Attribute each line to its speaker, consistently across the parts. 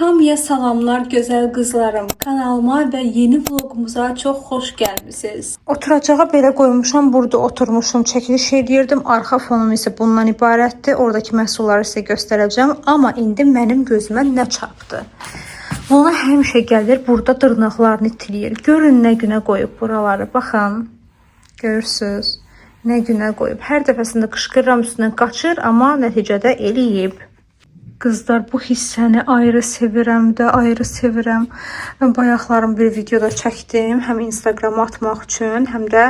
Speaker 1: Hamıya salamlar gözəl qızlarım. Kanalıma və yeni vlogumuza çox xoş gəlmisiniz. Oturacağa belə qoymuşam, burada oturmuşum, çəkiliş edirdim. Arxa fonum isə bundan ibarətdir. Oradakı məhsulları sizə göstərəcəm. Amma indi mənim gözümə nə çarpdı? Buna həmişə gəlir, burada dırnaqlarını itiləyir. Görün nə günə qoyub buraları. Baxın, görürsünüz, nə günə qoyub. Hər dəfəsində qışqırıram, üstündən qaçır, amma nəticədə eləyib. Qızlar, bu hissəni ayrı sevirəm də, ayrı sevirəm. Mən bayaqlarım bir videoda çəkdim. Həm Instagrama atmaq üçün, həm də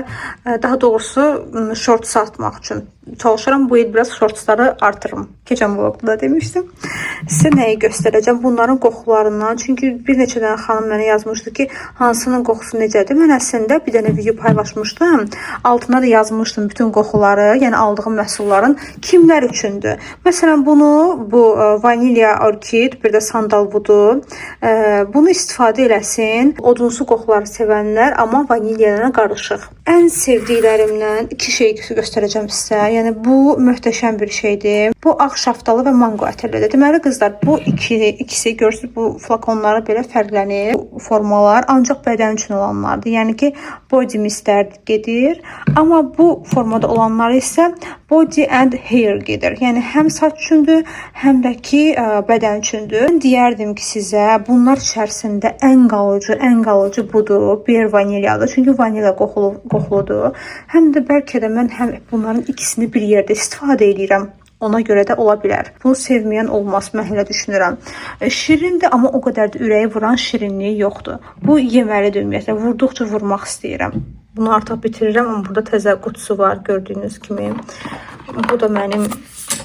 Speaker 1: daha doğrusu shorts atmaq üçün. Çalışıram bu il biraz shortsları artırım. Keçən vlogda da demişdim. Sizə nəyi göstərəcəm? Bunların qoxularından. Çünki bir neçə dənə xanım mənə yazmışdı ki, hansının qoxusu necədir? Mən əslində bir dənə video paylaşmışdım. Altına da yazmışdım bütün qoxuları, yəni aldığım məhsulların kimlər üçündür. Məsələn, bu vanilya orkid, bir də sandalvudu. Bunu istifadə eləsin. Odunsu qoxuları sevənlər, amma vanilya ilə qarışıq. Ən sevdiklərimdən iki şey göstərəcəm sizə. Yəni bu möhtəşəm bir şeydir. Bu ağ şaftalı və mango ətirlidir. Deməli qızlar, bu ikisi görürsüz, bu flakonları belə fərqlənir. Bu formalar ancaq bədən üçün olanlardır. Yəni ki, body mistər gedir. Amma bu formada olanlar isə body and hair gedir. Yəni həm saç üçündür, həm də ki bədən üçündür. Mən deyərdim ki sizə, bunlar içərisində ən qalıcı budur, bir vanilyadır. Çünki vanilya qoxuludur. Həm də bəlkə də mən həm bunların ikisini bir yerdə istifadə edirəm. Ona görə də ola bilər. Bunu sevməyən olmaz, mən elə düşünürəm. Şirindir, amma o qədər də ürəyi vuran şirinliyi yoxdur. Bu yeməlidir ümumiyyətlə. Vurduqca vurmaq istəyirəm. Bunu artıq bitirirəm, amma burada təzə qutusu var, gördüyünüz kimi. Bu da mənim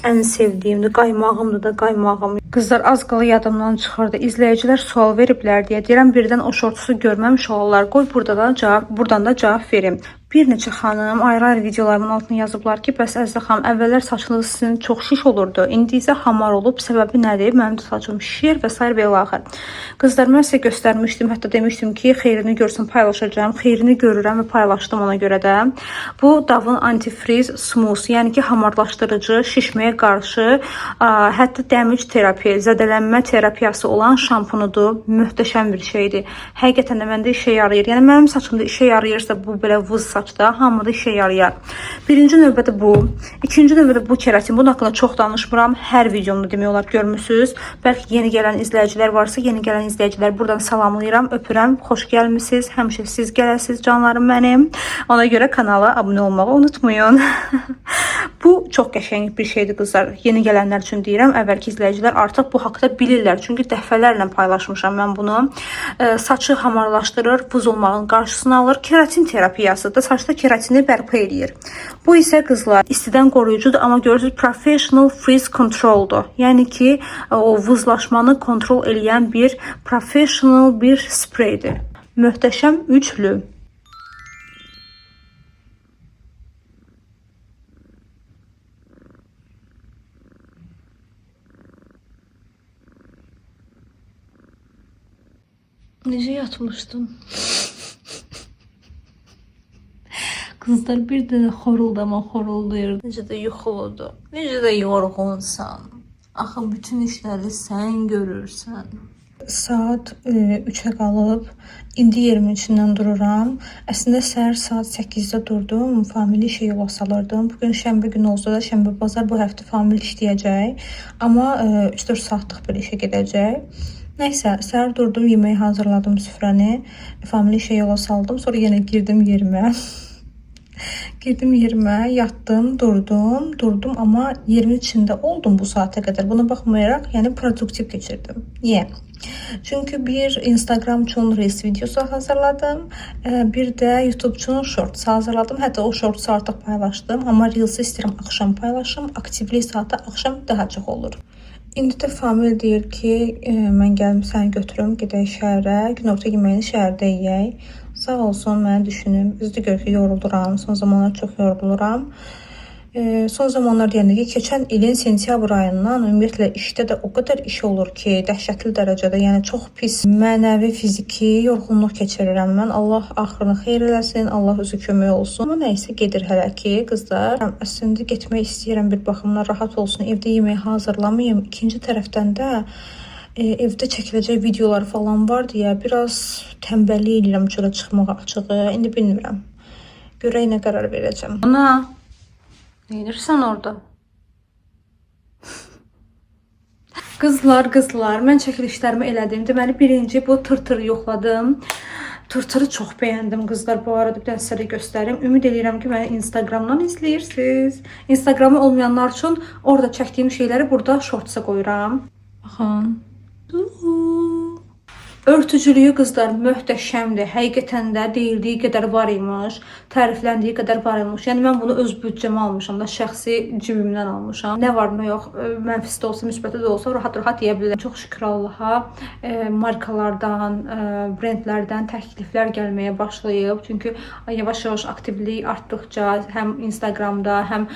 Speaker 1: ən sevdiyimdir. Qaymağımdır da, qaymağım. Qızlar, az qala yadımdan çıxırdı. İzləyicilər sual veriblər deyə deyirəm, birdən o şortusu görməmiş olarlar. Qoy buradan da cavab verim. Bir neçə xanım ayrı-ayrı videolarımın altına yazıblar ki, bəs Əzizə xanım, əvvəllər saçınız sizin çox şiş olurdu. İndi isə hamar olub. Səbəbi nədir? Mənim də saçım şişir və s. belə axır. Qızlar, mən sizə göstərmişdim. Hətta demişdim ki, xeyrini görsün paylaşacağım. Xeyrini görürəm və paylaşdım ona görə də. Bu Davın Antifreeze Smooth, yəni ki, hamarlaşdırıcı, şişməyə qarşı, hətta damage terapi, zədələnmə terapiyası olan şampunudur. Möhtəşəm bir şeydir. Həqiqətən də məndə işə yarayır. Yəni mənim saçımda işə yarayırsa bu belə vız saçda hamıda işə yarayar. Birinci növbədə bu. İkinci növbədə bu keratin. Bunun haqqında çox danışmıram. Hər videomda demək olar görmüsünüz. Bəlkə yeni gələn izləyicilər varsa, yeni gələn izləyicilər buradan salamlayıram, öpürəm. Xoş gəlmisiniz. Həmişə siz gələsiniz canlarım mənim. Ona görə kanala abunə olmağı unutmayın. Bu çox qəşəng bir şeydir qızlar. Yeni gələnlər üçün deyirəm. Əvvəlki izləyicilər artıq bu haqqda bilirlər. Çünki dəfələrlə paylaşmışam mən bunu. Saçı hamarlaşdırır, vız olmağın qarşısını alır. Keratin terapiyası da saçda keratini bərpa edir. Bu isə qızlar istidən qoruyucudur, amma görürsünüz professional freeze controldur. Yəni ki, o vızlaşmanı kontrol edən bir professional bir spreydir. Möhtəşəm üçlü. Necə yatmışdım? Qızlar, bir dənə xoruldayır. Necə də yuxuludur. Necə də yorğunsan. Axı bütün işləri sən görürsən. Saat 3-ə qalıb. İndi yerimin içindən dururam. Əslində səhər saat 8-də durdum. Famili işə yola salırdım. Bugün şənbə günü olsa da şənbə bazar bu həftə famili işləyəcək. Amma 3-4 saatlıq bir işə gedəcək. Nəysə, səhər durdum, yeməyi hazırladım, süfrəni. Famili işə yola saldım. Sonra yenə girdim yerimə. Yatdım, durdum, amma yerimin içində oldum bu saata qədər. Buna baxmayaraq, yəni produktiv keçirdim. Niyə? Çünki bir Instagram üçün Reels videosu hazırladım, bir də YouTube üçün Shorts hazırladım. Hətta o Shorts'u artıq paylaşdım, amma Reels'i istəyirəm axşam paylaşım. Aktivlik saatı axşam daha çox olur. İndi də Famil deyir ki, mən gəlim səni götürüm, gedək şəhərə, günorta yeməyini şəhərdə yeyək. Sağ olsun, mənə düşünüm. Üzdə gör ki, yoruluram, son zamanlar çox yoruluram. Son zamanlar deyəndə ki, keçən ilin sentyabr ayından ümumiyyətlə işdə də o qədər iş olur ki, dəhşətli dərəcədə, yəni çox pis mənəvi, fiziki yorğunluq keçirirəm mən. Allah axırını xeyir eləsin, Allah özü kömək olsun. Amma nəysə gedir hələ ki, qızlar. Əslində getmək istəyirəm bir baxımdan rahat olsun, evdə yemək hazırlamayım. İkinci tərəfdən də evdə çəkiləcək videolar falan var deyə biraz tənbəllik edirəm çölə çıxmağa açığı. İndi bilmirəm. Görək nə qərar verəcəm. Ana, nə edirsən orada? Qızlar, mən çəkilişlərimi elədim. Deməli, birinci bu tırtırı yoxladım. Tırtırı çox bəyəndim qızlar. Bu arada bir dənə sizə də göstərim. Ümid edirəm ki, məni Instagramdan izləyirsiniz. Instagramı olmayanlar üçün orada çəkdiyim şeyləri burada shortsa qoyuram. Baxın. Örtücülüyü qızlar möhtəşəmdir. Həqiqətən də deyildiyi qədər var imiş, tərifləndiyi qədər var imiş. Yəni mən bunu öz büdcəmə almışam da, şəxsi cibimdən almışam. Nə var, nə yox, mənfisi də olsa, müsbəti də olsa rahat-rahat deyə bilərəm. Çox şükür Allaha, markalardan, brendlərdən təkliflər gəlməyə başlayıb. Çünki yavaş-yavaş aktivlik artdıqca həm Instagramda, həm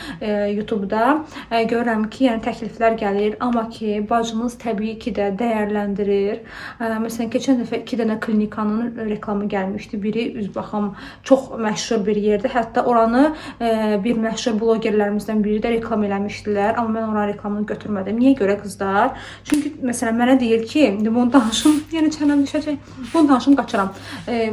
Speaker 1: YouTube'da görürəm ki, yəni təkliflər gəlir. Amma ki, bacınız təbii ki də dəyərləndirir. Məsələn, geçen dəfə 2 dənə klinikanın reklamı gəlmişdi. Biri üzbaxım çox məşhur bir yerdə. Hətta oranı bir məşhur blogerlərimizdən biri də reklam eləmişdilər. Amma mən oranın reklamını götürmədim. Niyə görə qızlar? Çünki məsələn mənə deyir ki, bunu danışım, yəni çənəm düşəcək. Bunu danışım, qaçıram.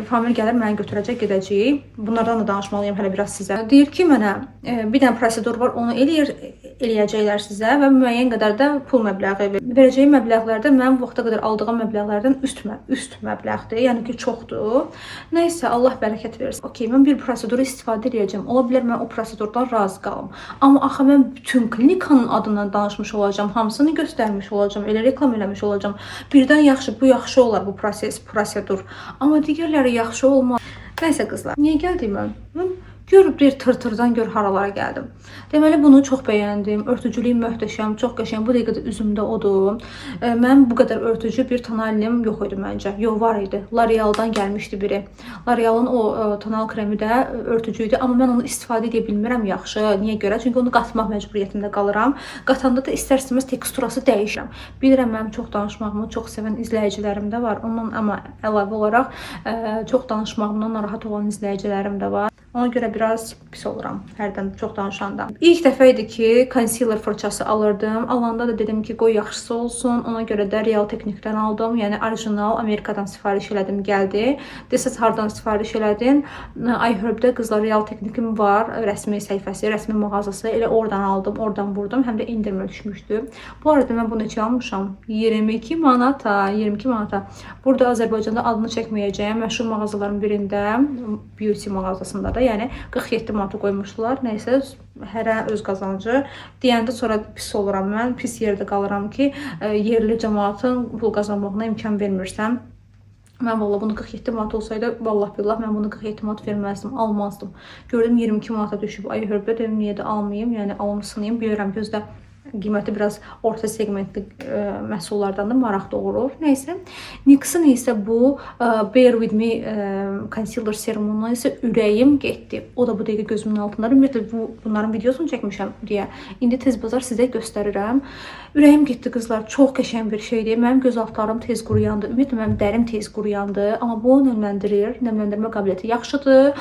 Speaker 1: Famil gəlir, məni götürəcək, gedəcək. Bunlardan da danışmalıyım hələ biraz sizə. Deyir ki, mənə bir dənə prosedur var, onu eləyəcəklər sizə və müəyyən qədər də pul məbləği verəcəyi məbləğlərdə mən bu vaxta qədər aldığım məbləğlərdən üst məbləğdir, yəni ki çoxdur. Nəysə, Allah bərəkət versin. Okey, mən bir proseduru istifadə edəcəm. Ola bilər mən o prosedurdan razı qalım. Amma axı mən bütün klinikanın adından danışmış olacağam, hamısını göstərmiş olacağam, elə reklam eləmiş olacağam. Birdən yaxşı, bu yaxşı olar bu prosedur. Amma digərləri yaxşı olmaz. Nəysə qızlar, niyə gəldim mən? Gör bir tırtırdan gör haralara gəldim. Deməli bunu çox bəyəndim. Örtücülüyü möhtəşəm, çox qəşəng. Bu dəqiqədə üzümdə odur. Mən bu qədər örtücü bir tonalim yox idi məncə. Yox, var idi. L'Oreal'dan gəlmişdi biri. L'Oreal'ın o tonal kremi də örtücü idi, amma mən onu istifadə edə bilmirəm yaxşı. Niyə görə? Çünki onu qatmaq məcburiyyətində qalıram. Qatanda da istər-istəməz teksturası dəyişirəm. Bilirəm mənim çox danışmağımı çox sevən izləyicilərim də var. Ondan amma əlavə olaraq çox danışmağımdan narahat olan izləyicilərim də var. Ona görə biraz pis oluram hərdən çox danışanda. İlk dəfə idi ki, concealer fırçası alırdım. Alanda da dedim ki, qoy yaxşısı olsun. Ona görə də Real Technique-dən aldım. Yəni orijinal Amerikadan sifariş elədim, gəldi. Desəz hardan sifariş elədin? iHerb-də qızlar Real Technique-im var, rəsmi səhifəsi, rəsmi mağazası. Elə oradan aldım, oradan vurdum. Həm də endirmə düşmüşdü. Bu arada mən bunu neçə almışam? 22 manata, 22 manata. Burada Azərbaycanda adını çəkməyəcəyəm. Məşhur mağazaların birində, beauty mağazasında da, yəni 47 manata qoymuşdular. Nəysə, hərə öz qazancı. Deyəndə sonra pis oluram mən. Pis yerdə qalıram ki, yerli cəmaatın pul qazanmağına imkan vermirsəm. Mən vallahi bunu 47 manat olsaydı, vallahi billah mən bunu 47 manat verməzdim, almazdım. Gördüm 22 manata düşüb. Ay hörбə dedim, niyə də almayım? Yəni alımsınayım. Bilirəm gözdə qiyməti biraz orta segmentli məhsullardan da maraq doğurur. Nəysə, NYX-ın isə bu Bear With Me concealer serumundan isə ürəyim getdi. O da bu dəqiqə gözümün altında. Ümumiyyətlə bunların videosunu çəkmişəm deyə. İndi tez bazar sizə göstərirəm. Ürəyim getdi qızlar. Çox qəşəng bir şeydir. Mənim göz altlarım tez quruyandı. Ümumiyyətlə mənim dərim tez quruyandı. Amma bu nəmləndirir. Nəmləndirmə qabiliyyəti yaxşıdır.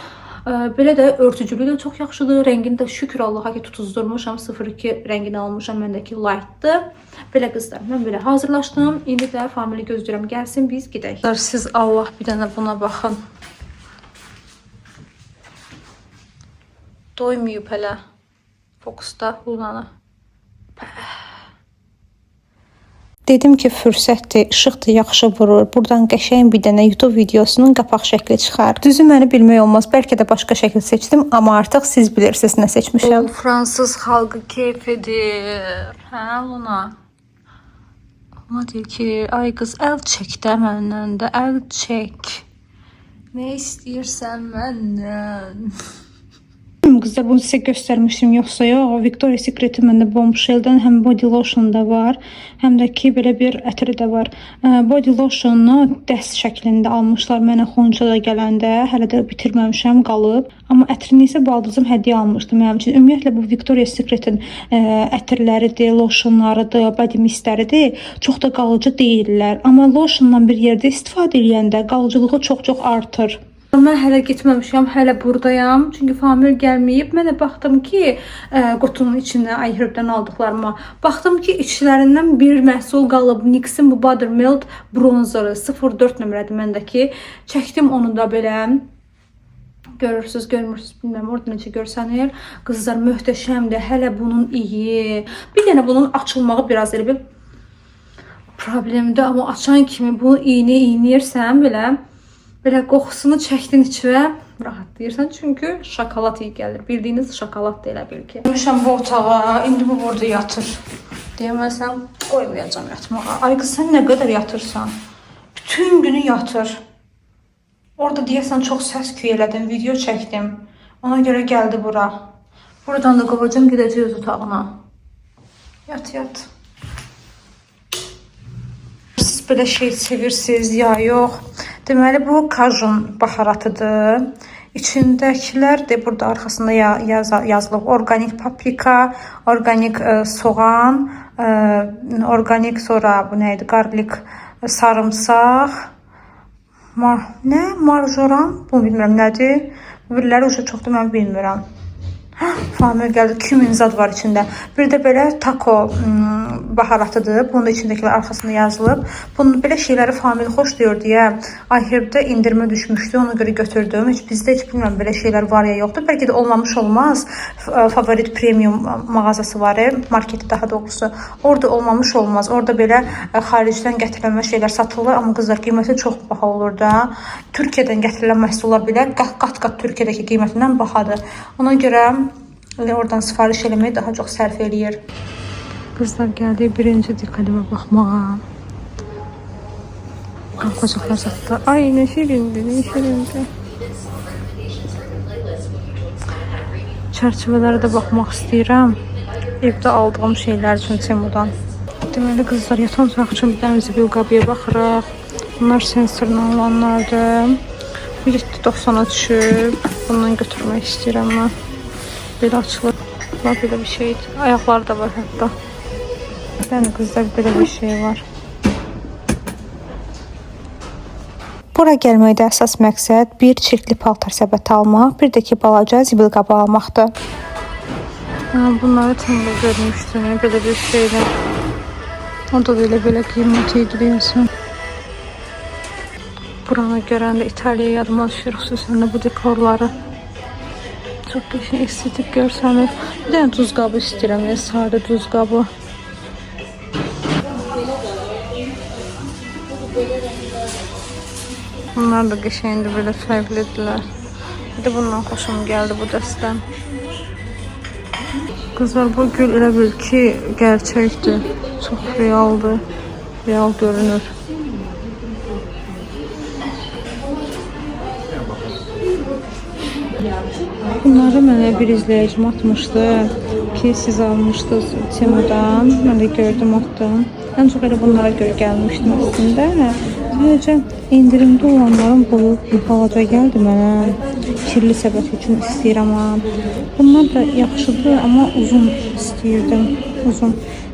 Speaker 1: Belə də örtücülüyü də çox yaxşıdır. Rəngini də şükür Allaha ki tutuzdurmuşam. 02 rəngini almışam. Məndəki lightdır. Belə qızlar, mən belə hazırlaşdım. İndi də famili gözləyirəm. Gəlsin, biz gedək. Siz Allah bir dənə buna baxın. Doymayıb hələ. Fokusda Lunanı. Dedim ki, fürsətdir, işıqdır, yaxşı vurur. Buradan qəşəng bir dənə YouTube videosunun qapaq şəkli çıxar. Düzü məni bilmək olmaz. Bəlkə də başqa şəkil seçdim, amma artıq siz bilirsiniz nə seçmişəm. Fransız xalqı keyf edir. Hə, Luna? Ona deyir ki, ay qız, əl çək də məndən də, əl çək. Nə istəyirsən məndən? Qızlar, bunu sizə göstərmişdim, yoxsa yox. Victoria's Secret-in məndə Bombshell-dən həm body lotion da var, həm də ki, belə bir ətri də var. Body lotionunu dəst şəklində almışlar mənə Xonçada gələndə. Hələ də bitirməmişəm, qalıb. Amma ətrini isə baldızım hədiyyə almışdı mənim üçün. Ümumiyyətlə, bu Victoria's Secret-in ətirləridir, lotionlarıdır, body mistləridir. Çox da qalıcı deyirlər. Amma lotiondan bir yerdə istifadə edəndə qalıcılığı çox-çox artır. Mən hələ getməmişəm, hələ buradayam. Çünki Famil gəlməyib. Mən də baxdım ki, qutunun içində iHerb-dən aldıqlarıma. Baxdım ki, içlərindən bir məhsul qalıb. NYX-in bu Buttermelt bronzeri 04 nömrədir məndəki. Çəkdim onu da belə. Görürsüz, görmürsüz, bilmirəm, orada necə görsənir. Qızlar, möhtəşəmdir. Hələ bunun iyi. Bir dənə bunun açılmağı biraz elə bir problemdir. Amma açan kimi bunu iynəyirsən belə qoxusunu çəkdin içə rahatlayırsan. Çünki şokolad iyi gəlir. Bildiyiniz şokolad da elə bil ki. Gəlmişəm bu otağa. İndi bu burada yatır. Deyəməsən qoymayacağam yatmağa. Ay qız, sən nə qədər yatırsan? Bütün günü yatır. Orada deyəsən çox səs küy elədim. Video çəkdim. Ona görə gəldi bura. Buradan da qovacam, gedəcək öz otağına. Yat, yat. Siz belə şey sevirsiniz ya yox. Deməli bu kajun baharatıdır. İçindəkilər də burada arxasında yazılıb. Organik paprika, organik soğan, organik sonra bu nə idi? Garlic, sarımsaq, marjoran, bunu bilmirəm nədir. Bu biriləri çoxdur, mən bilmirəm. Famil gəldi, kümin zad var içində. Bir də belə taco baharatıdır. Bunun da içindəkilər arxasında yazılıb. Bunun belə şeyləri Famil xoş deyir deyə iHerb-də indirmə düşmüşdü. Ona görə götürdüm. Bizdə heç bilmirəm belə şeylər var ya yoxdur. Bəlkə də olmamış olmaz. Favorit premium mağazası var, marketi daha doğrusu. Orada olmamış olmaz. Orada belə xaricdən gətirilmə şeylər satılır. Amma qızlar, qiyməti çox baha olur da. Türkiyədən gətirilən məhsullar belə qat-qat Türkiyədəki qiymətindən bahadır. Ona görə oradan sifariş eləməyi daha çox sərf eləyir. Qızlar, gəldik birinci dekalimə baxmağa. Qalxacaqlar satdılar. Ay, nə şirindir, nə şirindir. Çərçivələrə də baxmaq istəyirəm. Evdə aldığım şeylər üçün Temudan. Deməli, qızlar, yatan otaq üçün bir dənə zibil qabıya baxırıq. Bunlar sensorla olanlardır. 7.90-a düşüb. Bundan götürmək istəyirəm mən. Belə açılır. Belə bir şeydir. Ayaqları da var hətta. Yəni qızlar, belə bir şey var. Bura gəlməkdə əsas məqsəd bir çirkli paltar səbəti almaq, bir də ki, balaca zibil qabı almaqdır. Bunları tümdə görmüşdüm, belə bir şeydir. O da belə qiymət ediriyəsən. Buranı görəndə İtaliyaya yadıma düşür, xüsusən bu dekorları. Çox qəşəng, estetik görsənir. Bir dənə duz qabı istəyirəm, sadə duz qabı. Bunlar da qəşəngdir, belə fərqlidirlər. Bir də bundan xoşum gəldi bu dəstəm. Qızlar, bu gül elə bil ki, gerçəkdir. Çox realdır. Real görünür. Bunları mənə bir izləyicim atmışdı ki, siz almışdınız Temudan. Mən də gördüm, atdım. Ən çox elə bunlara görə gəlmişdim əslində. Sadəcə indirimdə olanların boyu bir balaca gəldi mənə. Kirli səbət üçün istəyirəm. Bunlar da yaxşıdır, amma uzun istəyirdim. Uzun.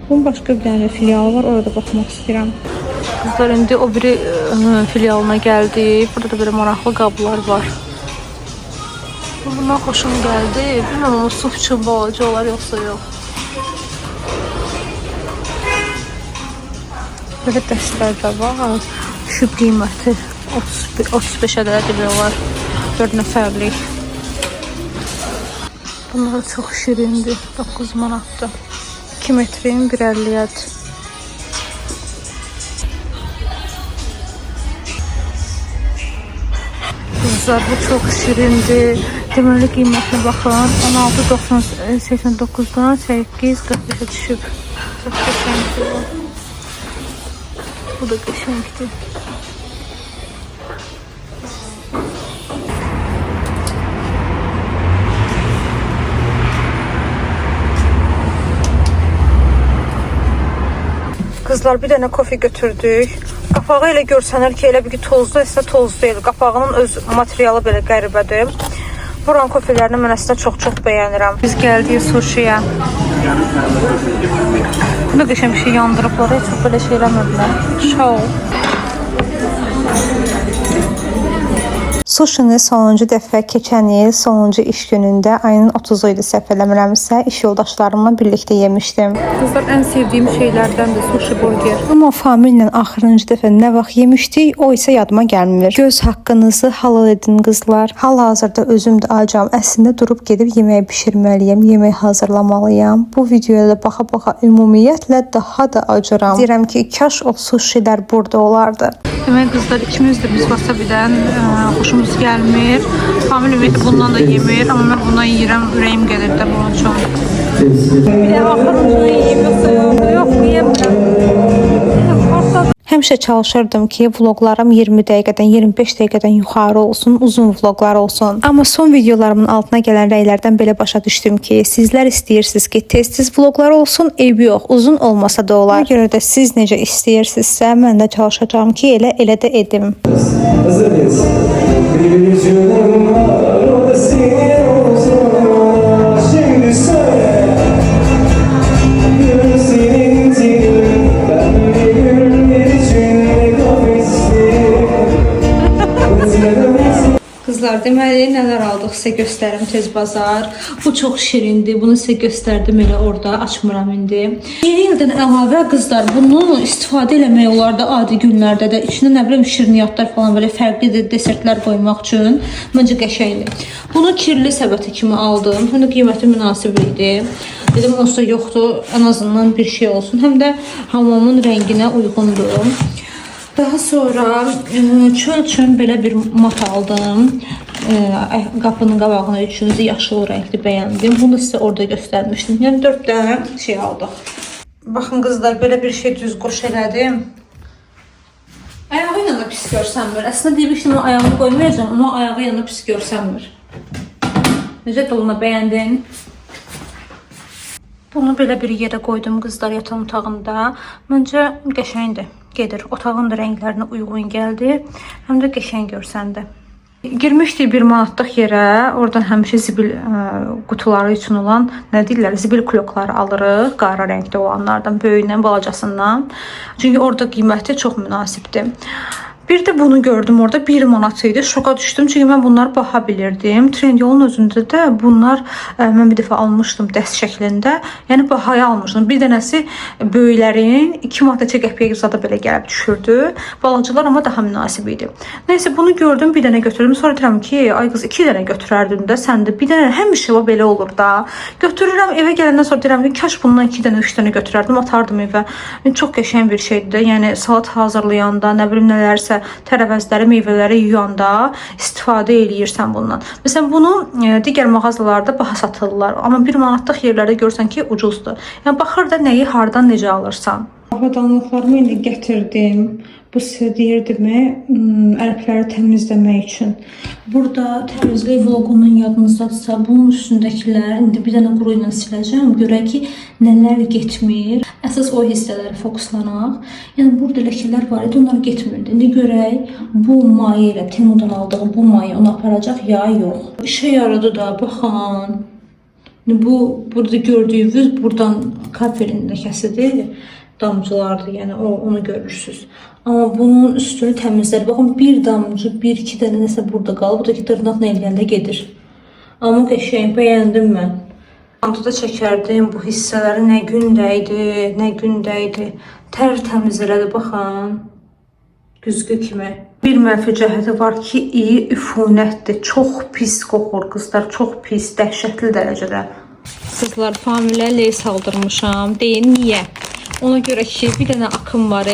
Speaker 1: Bunun başqa bir dənə filialı var, orada baxmaq istəyirəm. Qızlar, indi o biri filialına gəldi. Burada da belə maraqlı qablar var. Bundan xoşum gəldi. Bilməm, ama su üçün balaca olar, yoxsa yox. Belə dəstlər də var. Düşüb qiyməti 35 ədədi belə var. 4 nəfərlik. Bunlar çox şirindir. 9 manatdır. 2 metrin 1.50'dir. Kızlar, bu çok şirindir. Deməli qiymətinə baxın. 16.89'dan 8.45'e düşüb. Çox qəşəngdir bu. Bu da qəşəngdir. Kızlar, bir dənə kofe götürdük. Qapağı elə görsənir ki, elə bir ki tozlu, əslində tozlu deyil. Qapağının öz materialı belə qəribədir. Buranın kofelerini mən əslində çox bəyənirəm. Biz gəldik sushiyə. Bu da qəşəng bir şey yandırıblar. Heç belə şey eləmədilər. Şou. Sushini sonuncu dəfə keçən il sonuncu iş günündə ayın 30-u idi səhv eləmirəmsə iş yoldaşlarımla birlikdə yemişdim. Qızlar ən sevdiyim şeylərdən də sushi burger. Amma famillə axırıncı dəfə nə vaxt yemişdik, o isə yadıma gəlmir. Göz haqqınızı halal edin qızlar. Hal-hazırda özüm də acam. Əslində durub gedib yemək bişirməliyəm, yemək hazırlamalıyam. Bu videoya da baxa-baxa ümumiyyətlə daha da acıram. Deyirəm ki, kaş o sushilər burada olardı. Demək qızlar ikimiz də biz wasabidən hoşumuz gəlmir. Famil ümumiyyətlə bundan da yemir, amma mən bundan yeyirəm, ürəyim gedir də bunun üçün. Axırıncını yeyim, yox, yemirəm. Həmişə çalışırdım ki, vloqlarım 20 dəqiqədən, 25 dəqiqədən yuxarı olsun, uzun vloqlar olsun. Amma son videolarımın altına gələn rəylərdən belə başa düşdüm ki, sizlər istəyirsiniz ki, tez-tez vloqlar olsun, eybi yox, uzun olmasa da olar. Buna görə də siz necə istəyirsinizsə, mən də çalışacağım ki, elə də edim. Qızlar, deməli nələr aldıq sizə göstərim tez bazar. Bu çox şirindir. Bunu sizə göstərdim elə orada, açmıram indi. Yeni ildən əlavə qızlar, bunu istifadə eləmək olar da adi günlərdə də. İçinə nə bilim şirniyyatlar falan belə fərqli desertlər qoymaq üçün məncə qəşəngdir. Bunu kirli səbəti kimi aldım. Həm də qiyməti münasib idi. Dedim olsa yoxdur, ən azından bir şey olsun. Həm də hamamın rənginə uyğundur. Daha sonra çöl üçün belə bir mat aldım. Qapının qabağına üçün yaşıl rəngli bəyəndim. Bunu sizə orada göstərmişdim. Yəni 4 dənə şey aldıq. Baxın qızlar, belə bir şey düz qoş elədim. Ayağı ilə də pis görsənmir. Əslində demişdim, ayağını qoymayacağım, amma ayağı ilə də pis görsənmir. Necə doluna bəyəndin? Bunu belə bir yerə qoydum qızlar yatan otağında. Məncə qəşəngdir. Gedir. Otağın da rənglərinə uyğun gəldi. Həm də qəşəng görsəndi. Girmişdik 1 manatlıq yerə. Oradan həmişə zibil qutuları üçün olan, nə deyirlər, zibil klokları alırıq. Qara rəngdə olanlardan, böyüyündən, balacasından. Çünki orada qiyməti çox münasibdir. Bir də bunu gördüm orada 1 manat idi. Şoka düşdüm çünki mən bunları baha bilirdim. Trendyolun özündə də bunlar mən bir dəfə almışdım dəst şəklində. Yəni bahaya almışdım. Bir dənəsi böyüklərin 2 manat neçə qəpiyə zada belə gəlib düşürdü. Balacalar amma daha münasib idi. Nəysə bunu gördüm, bir dənə götürdüm. Sonra deyirəm ki, ay qız 2 dənə götürərdin də sən də. Bir dənə həmişə belə olur da. Götürürəm evə gələndən sonra deyirəm ki, kaş bundan 2 dənə, 3 dənə götürərdim, atardım evə. Çox qəşəng bir şeydir də. Yəni salat hazırlayanda, nə bilim nələrsə tərəvəzləri, meyvələri yuyanda istifadə eləyirsən bundan. Məsələn, bunu digər mağazalarda baha satırlar. Amma 1 manatlıq yerlərdə görsən ki, ucuzdur. Yəni baxır da nəyi hardan necə alırsan. Avadanlıqlarımı indi gətirdim. Bu sizə deyirdimi, ərəbləri təmizləmək üçün. Burada təmizlik vloqunun yadınızdadırsa, bunun üstündəkilər indi bir dənə quru ilə siləcəm. Görək ki, nələr getmir. Əsas o hissələri fokuslanaq. Yəni burada ləkələr var idi, onlar getmirdi. İndi görək bu maye ilə, Temu'dan aldığım bu maye onu aparacaq ya yox. İşə yaradı da, baxın. Bu burada gördüyünüz buradan kafelin ləkəsidir. Damcılardır, yəni onu görürsünüz. Amma bunun üstünü təmizlər. Baxın, bir damcı, 1-2 dənə nəsə burada qalıb. Bu da ki, dırnaqla eləyəndə gedir. Amma qəşəng, bəyəndim mən. Antada çəkərdim bu hissələri, nə gündəydi, nə gündəydi. Təmiz elədi, baxın. Güzgü kimi. Bir mənfi cəhəti var ki, iyi üfunətdir. Çox pis qoxur qızlar, çox pis, dəhşətli dərəcədə. Qızlar, familə leys aldırmışam. Deyin, niyə? Ona görə ki, bir dənə akım var,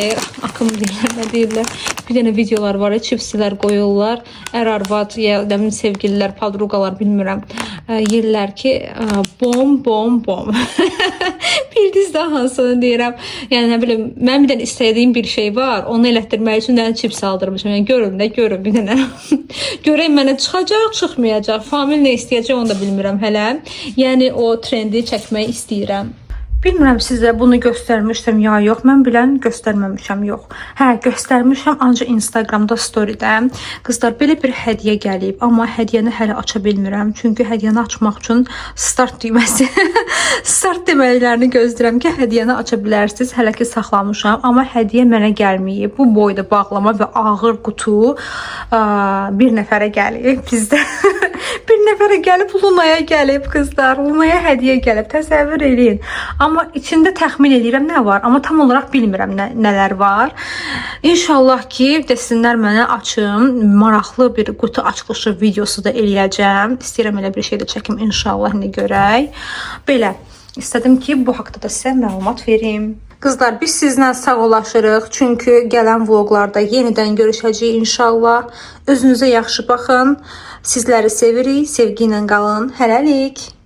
Speaker 1: akım deyirlər, nə deyirlər, bir dənə videolar var, çipslər qoyurlar, ər-arvad, ya dəmin sevgililər, padruqalar, bilmirəm, yerlər ki, bom. Bildiz də hansını deyirəm, yəni nə bilim, mən bir dənə istədiyim bir şey var, onu elətdirmək üçün dənə chips aldırmışım, yəni görün bir dənə, görək mənə çıxacaq, çıxmayacaq, famil nə istəyəcək onu da bilmirəm hələ, yəni o trendi çəkmək istəyirəm. Bilmirəm sizə bunu göstərmişəm ya yox. Mən bilən göstərməmişəm yox. Hə, göstərmişəm ancaq Instagramda storydə. Qızlar belə bir hədiyyə gəlib, amma hədiyyəni hələ aça bilmirəm. Çünki hədiyyəni açmaq üçün start düyməsi, start deməklərini gözləyirəm ki, hədiyyəni aça bilərsiniz. Hələ ki saxlamışam, amma hədiyyə mənə gəlməyib. Bu boyda bağlama və ağır qutu bir nəfərə gəlib bizdə. Bir nəfərə gəlib, Lunaya gəlib qızlar. Lunaya hədiyyə gəlib. Təsəvvür eləyin. Amma içində təxmin edirəm nə var, amma tam olaraq bilmirəm nələr var. İnşallah ki, desinlər mənə açım, maraqlı bir qutu açılışı videosu da eləyəcəm. İstəyirəm elə bir şey də çəkim inşallah, indi görək. Belə, istədim ki, bu haqda da sizə məlumat verim. Qızlar, biz sizlə sağollaşırıq, çünki gələn vloglarda yenidən görüşəcəyik inşallah. Özünüzə yaxşı baxın, sizləri sevirik, sevgi ilə qalın, hələlik.